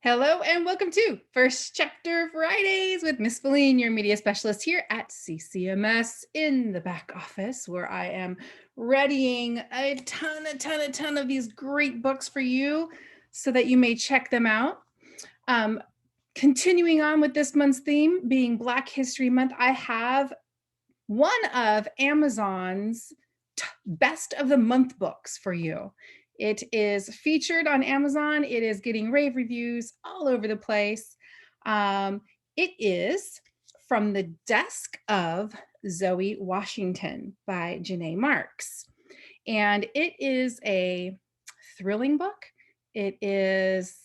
Hello and welcome to First Chapter Fridays with Miss Valine, your media specialist here at CCMS in the back office, where I am readying a ton of these great books for you so that you may check them out. Um, Continuing on with this month's theme being Black History Month, I have one of Amazon's best of the month books for you. It is featured on Amazon. It is getting rave reviews all over the place. It is From the Desk of Zoe Washington by Janae Marks. And it is a thrilling book. It is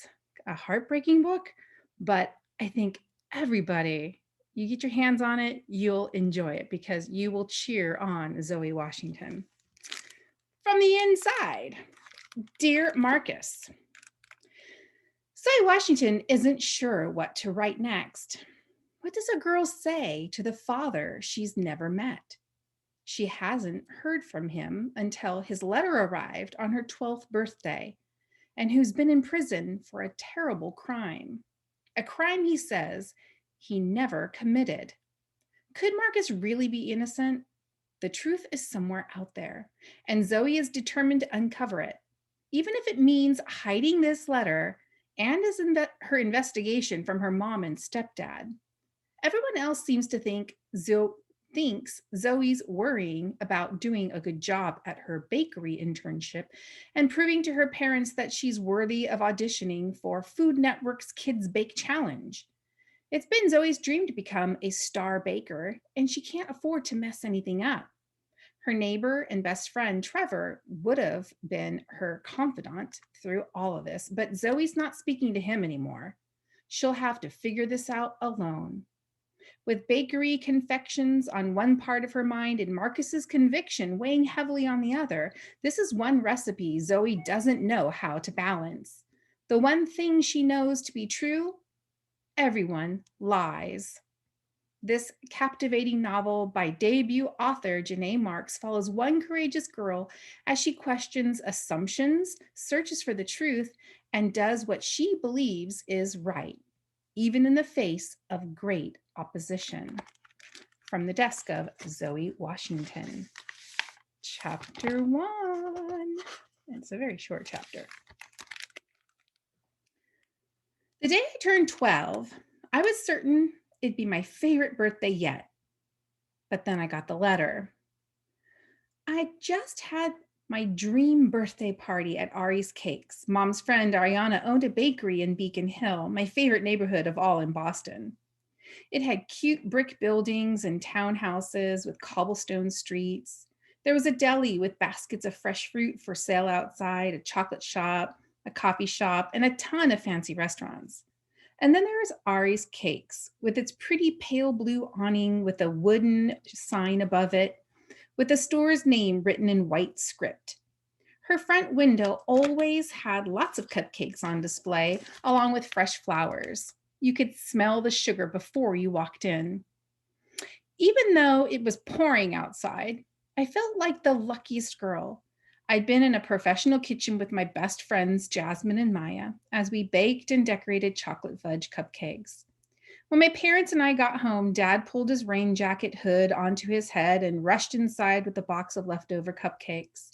a heartbreaking book, but I think everybody, you get your hands on it, you'll enjoy it because you will cheer on Zoe Washington. From the inside, Dear Marcus, Zoe Washington isn't sure what to write next. What does a girl say to the father she's never met? She hasn't heard from him until his letter arrived on her 12th birthday, and who's been in prison for a terrible crime. A crime he says he never committed. Could Marcus really be innocent? The truth is somewhere out there, and Zoe is determined to uncover it, even if it means hiding this letter and her investigation from her mom and stepdad. Everyone else seems to thinks Zoe's worrying about doing a good job at her bakery internship and proving to her parents that she's worthy of auditioning for Food Network's Kids Bake Challenge. It's been Zoe's dream to become a star baker, and she can't afford to mess anything up. Her neighbor and best friend, Trevor, would have been her confidant through all of this, but Zoe's not speaking to him anymore. She'll have to figure this out alone. With bakery confections on one part of her mind and Marcus's conviction weighing heavily on the other, this is one recipe Zoe doesn't know how to balance. The one thing she knows to be true: everyone lies. This captivating novel by debut author Janae Marks follows one courageous girl as she questions assumptions, searches for the truth, and does what she believes is right, even in the face of great opposition. From the desk of Zoe Washington. Chapter 1. It's a very short chapter. The day I turned 12, I was certain it'd be my favorite birthday yet. But then I got the letter. I just had my dream birthday party at Ari's Cakes. Mom's friend Ariana owned a bakery in Beacon Hill, my favorite neighborhood of all in Boston. It had cute brick buildings and townhouses with cobblestone streets. There was a deli with baskets of fresh fruit for sale outside, a chocolate shop, a coffee shop, and a ton of fancy restaurants. And then there was Ari's Cakes with its pretty pale blue awning with a wooden sign above it, with the store's name written in white script. Her front window always had lots of cupcakes on display, along with fresh flowers. You could smell the sugar before you walked in. Even though it was pouring outside, I felt like the luckiest girl. I'd been in a professional kitchen with my best friends, Jasmine and Maya, as we baked and decorated chocolate fudge cupcakes. When my parents and I got home, Dad pulled his rain jacket hood onto his head and rushed inside with a box of leftover cupcakes.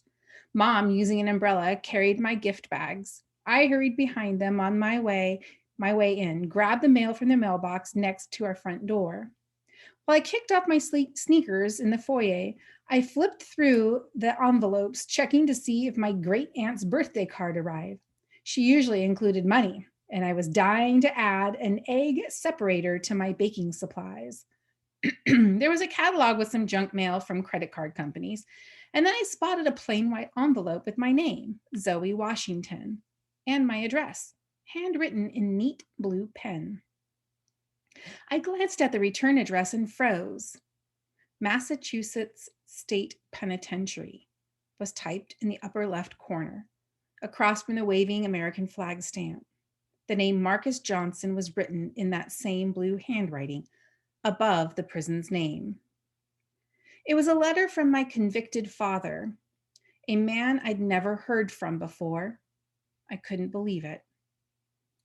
Mom, using an umbrella, carried my gift bags. I hurried behind them on my way in, grabbed the mail from the mailbox next to our front door. While I kicked off my sneakers in the foyer, I flipped through the envelopes, checking to see if my great aunt's birthday card arrived. She usually included money, and I was dying to add an egg separator to my baking supplies. There was a catalog with some junk mail from credit card companies, and then I spotted a plain white envelope with my name, Zoe Washington, and my address, handwritten in neat blue pen. I glanced at the return address and froze. Massachusetts State Penitentiary was typed in the upper left corner, across from the waving American flag stamp. The name Marcus Johnson was written in that same blue handwriting above the prison's name. It was a letter from my convicted father, a man I'd never heard from before. I couldn't believe it.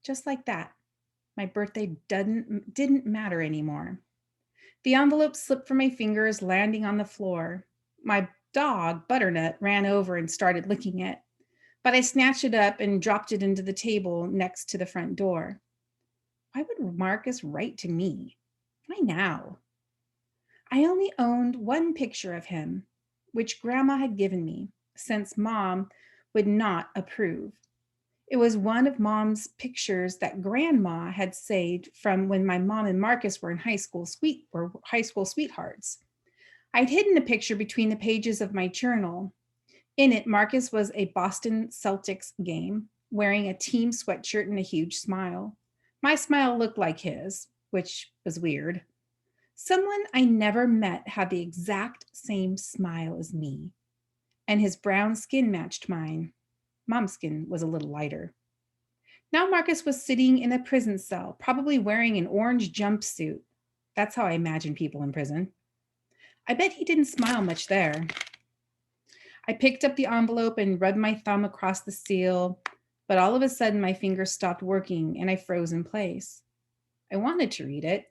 Just like that, my birthday didn't matter anymore. The envelope slipped from my fingers, landing on the floor. My dog, Butternut, ran over and started licking it, but I snatched it up and dropped it into the table next to the front door. Why would Marcus write to me? Why now? I only owned one picture of him, which Grandma had given me, since Mom would not approve. It was one of Mom's pictures that Grandma had saved from when my mom and Marcus were in high school sweethearts. I'd hidden the picture between the pages of my journal. In it, Marcus was a Boston Celtics game, wearing a team sweatshirt and a huge smile. My smile looked like his, which was weird. Someone I never met had the exact same smile as me, and his brown skin matched mine. Mom's skin was a little lighter. Now Marcus was sitting in a prison cell, probably wearing an orange jumpsuit. That's how I imagine people in prison. I bet he didn't smile much there. I picked up the envelope and rubbed my thumb across the seal, but all of a sudden my fingers stopped working and I froze in place. I wanted to read it,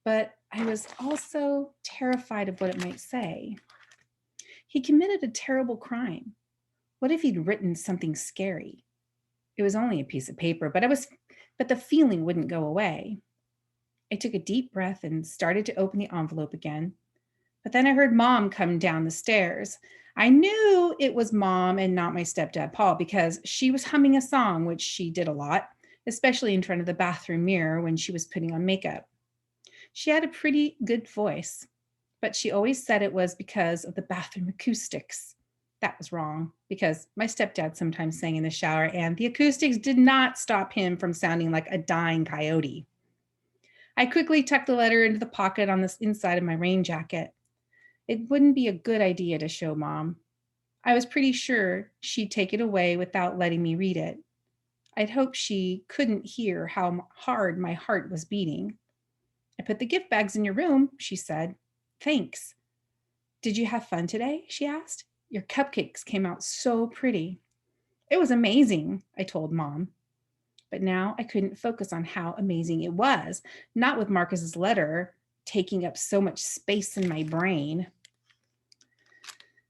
but I was also terrified of what it might say. He committed a terrible crime. What if he'd written something scary? It was only a piece of paper, but the feeling wouldn't go away. I took a deep breath and started to open the envelope again. But then I heard Mom come down the stairs. I knew it was Mom and not my stepdad, Paul, because she was humming a song, which she did a lot, especially in front of the bathroom mirror when she was putting on makeup. She had a pretty good voice, but she always said it was because of the bathroom acoustics. That was wrong, because my stepdad sometimes sang in the shower, and the acoustics did not stop him from sounding like a dying coyote. I quickly tucked the letter into the pocket on the inside of my rain jacket. It wouldn't be a good idea to show Mom. I was pretty sure she'd take it away without letting me read it. I'd hoped she couldn't hear how hard my heart was beating. I put the gift bags in your room, she said. Thanks. Did you have fun today? She asked. Your cupcakes came out so pretty. It was amazing, I told Mom. But now I couldn't focus on how amazing it was, not with Marcus's letter taking up so much space in my brain.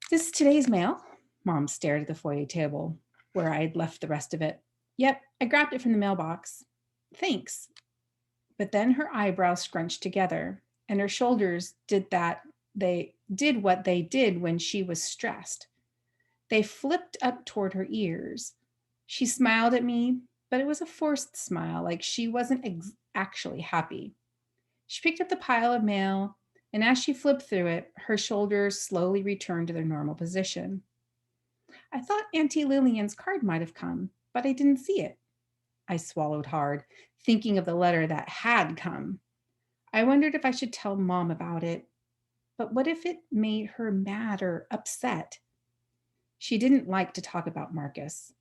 This is today's mail? Mom stared at the foyer table where I had left the rest of it. Yep, I grabbed it from the mailbox. Thanks. But then her eyebrows scrunched together and her shoulders did what they did when she was stressed. They flipped up toward her ears. She smiled at me, but it was a forced smile, like she wasn't actually happy. She picked up the pile of mail, and as she flipped through it, her shoulders slowly returned to their normal position. I thought Auntie Lillian's card might have come, but I didn't see it. I swallowed hard, thinking of the letter that had come. I wondered if I should tell Mom about it, but what if it made her mad or upset? She didn't like to talk about Marcus.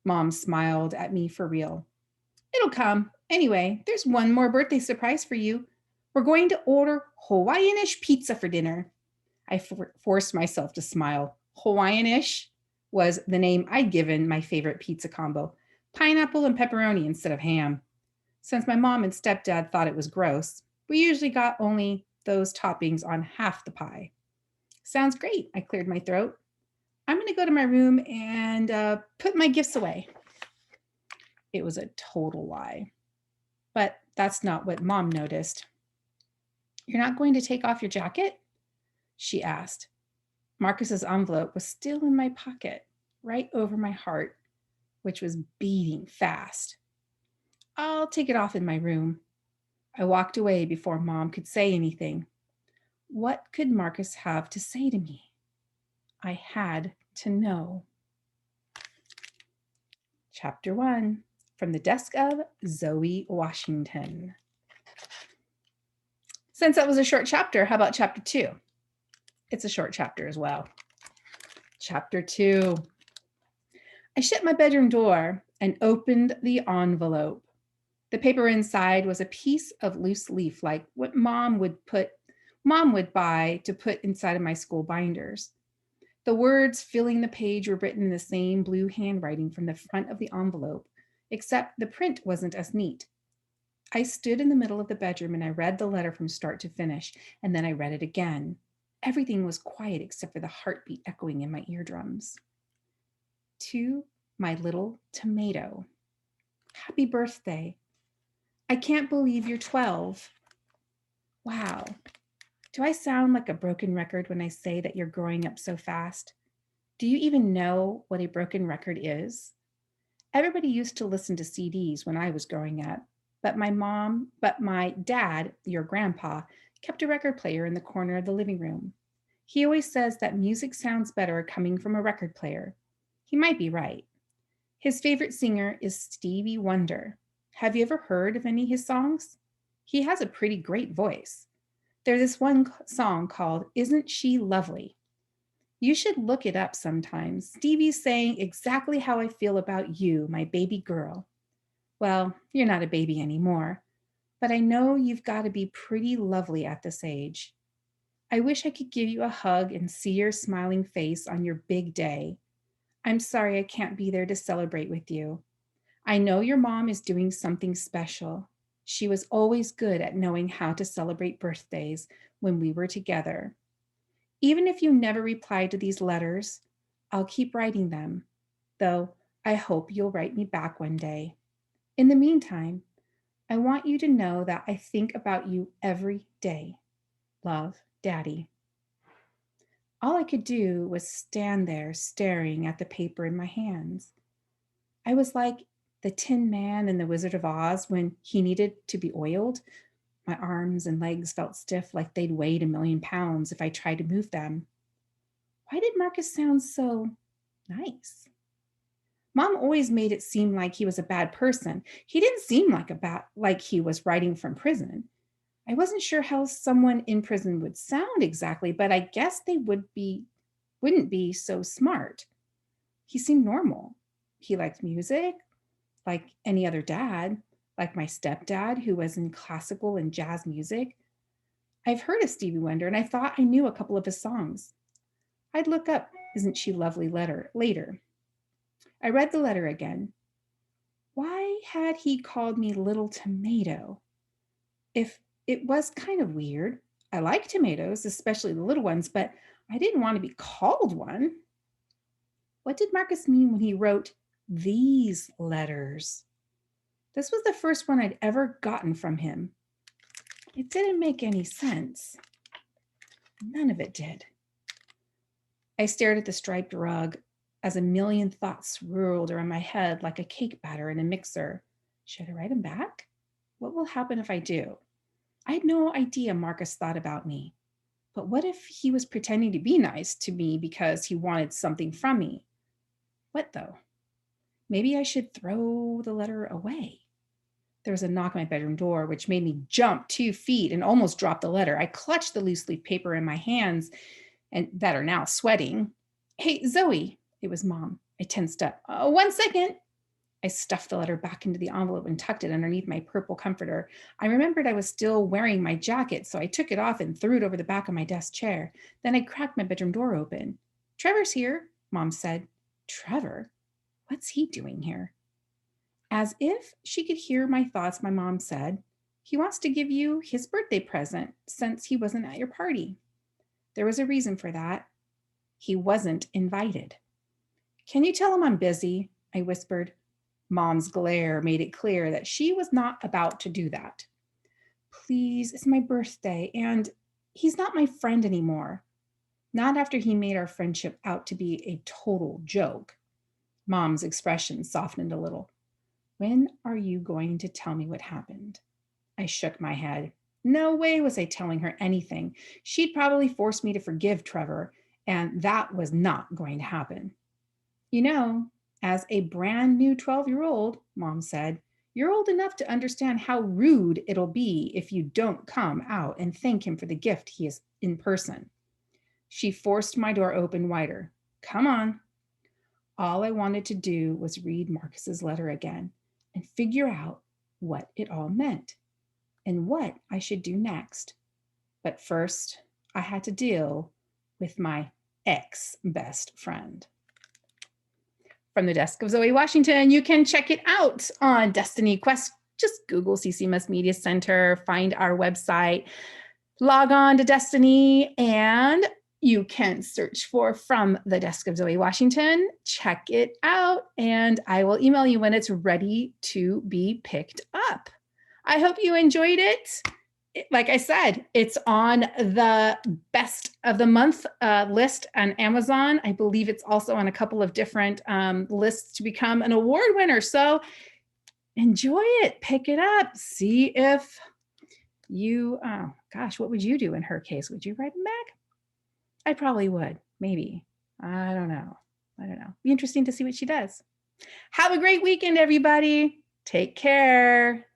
Mom smiled at me for real. It'll come. Anyway, there's one more birthday surprise for you. We're going to order Hawaiian-ish pizza for dinner. I forced myself to smile. Hawaiian-ish was the name I'd given my favorite pizza combo, pineapple and pepperoni instead of ham. Since my mom and stepdad thought it was gross, we usually got only those toppings on half the pie. Sounds great, I cleared my throat. I'm going to go to my room and put my gifts away. It was a total lie. But that's not what Mom noticed. You're not going to take off your jacket? She asked. Marcus's envelope was still in my pocket, right over my heart, which was beating fast. I'll take it off in my room. I walked away before Mom could say anything. What could Marcus have to say to me? I had to know. Chapter 1, from the desk of Zoe Washington. Since that was a short chapter, how about chapter 2? It's a short chapter as well. Chapter 2. I shut my bedroom door and opened the envelope. The paper inside was a piece of loose leaf like what Mom would buy to put inside of my school binders. The words filling the page were written in the same blue handwriting from the front of the envelope except the print wasn't as neat. I stood in the middle of the bedroom and I read the letter from start to finish, and then I read it again. Everything was quiet except for the heartbeat echoing in my eardrums. To my little tomato. Happy birthday. I can't believe you're 12. Wow. Do I sound like a broken record when I say that you're growing up so fast? Do you even know what a broken record is? Everybody used to listen to CDs when I was growing up, but my dad, your grandpa, kept a record player in the corner of the living room. He always says that music sounds better coming from a record player. He might be right. His favorite singer is Stevie Wonder. Have you ever heard of any of his songs? He has a pretty great voice. There's this one song called Isn't She Lovely? You should look it up sometimes. Stevie's saying exactly how I feel about you, my baby girl. Well, you're not a baby anymore, but I know you've got to be pretty lovely at this age. I wish I could give you a hug and see your smiling face on your big day. I'm sorry I can't be there to celebrate with you. I know your mom is doing something special. She was always good at knowing how to celebrate birthdays when we were together. Even if you never reply to these letters, I'll keep writing them, though I hope you'll write me back one day. In the meantime, I want you to know that I think about you every day. Love, Daddy. All I could do was stand there staring at the paper in my hands. I was like the Tin Man in The Wizard of Oz when he needed to be oiled. My arms and legs felt stiff like they'd weighed 1,000,000 pounds if I tried to move them. Why did Marcus sound so nice? Mom always made it seem like he was a bad person. He didn't seem like he was writing from prison. I wasn't sure how someone in prison would sound exactly, but I guess they wouldn't be so smart. He seemed normal. He liked music, like any other dad, like my stepdad who was in classical and jazz music. I've heard of Stevie Wonder and I thought I knew a couple of his songs. I'd look up Isn't She Lovely letter later. I read the letter again. Why had he called me Little Tomato? If it was kind of weird. I like tomatoes, especially the little ones, but I didn't want to be called one. What did Marcus mean when he wrote these letters? This was the first one I'd ever gotten from him. It didn't make any sense. None of it did. I stared at the striped rug as a million thoughts swirled around my head like a cake batter in a mixer. Should I write him back? What will happen if I do? I had no idea Marcus thought about me. But what if he was pretending to be nice to me because he wanted something from me? What though? Maybe I should throw the letter away. There was a knock on my bedroom door, which made me jump 2 feet and almost drop the letter. I clutched the loose leaf paper in my hands and that are now sweating. Hey, Zoe, it was Mom. I tensed up. 1 second. I stuffed the letter back into the envelope and tucked it underneath my purple comforter. I remembered I was still wearing my jacket, so I took it off and threw it over the back of my desk chair. Then I cracked my bedroom door open. Trevor's here, Mom said. Trevor? What's he doing here? As if she could hear my thoughts, my mom said, he wants to give you his birthday present since he wasn't at your party. There was a reason for that. He wasn't invited. Can you tell him I'm busy? I whispered. Mom's glare made it clear that she was not about to do that. Please, it's my birthday, and he's not my friend anymore. Not after he made our friendship out to be a total joke. Mom's expression softened a little. When are you going to tell me what happened? I shook my head. No way was I telling her anything. She'd probably force me to forgive Trevor, and that was not going to happen. You know, as a brand new 12-year-old, Mom said, you're old enough to understand how rude it'll be if you don't come out and thank him for the gift he is in person. She forced my door open wider. Come on. All I wanted to do was read Marcus's letter again and figure out what it all meant and what I should do next. But first, I had to deal with my ex-best friend. from the desk of Zoe Washington. You can check it out on Destiny Quest. Just Google CCMS Media Center, find our website, log on to Destiny, and you can search for From the Desk of Zoe Washington. Check it out, and I will email you when it's ready to be picked up. I hope you enjoyed it. Like I said, it's on the best of the month list on Amazon. I believe it's also on a couple of different lists to become an award winner. So enjoy it, pick it up, see if you, oh gosh, what would you do in her case? Would you write them back? I probably would, maybe. I don't know. Be interesting to see what she does. Have a great weekend, everybody. Take care.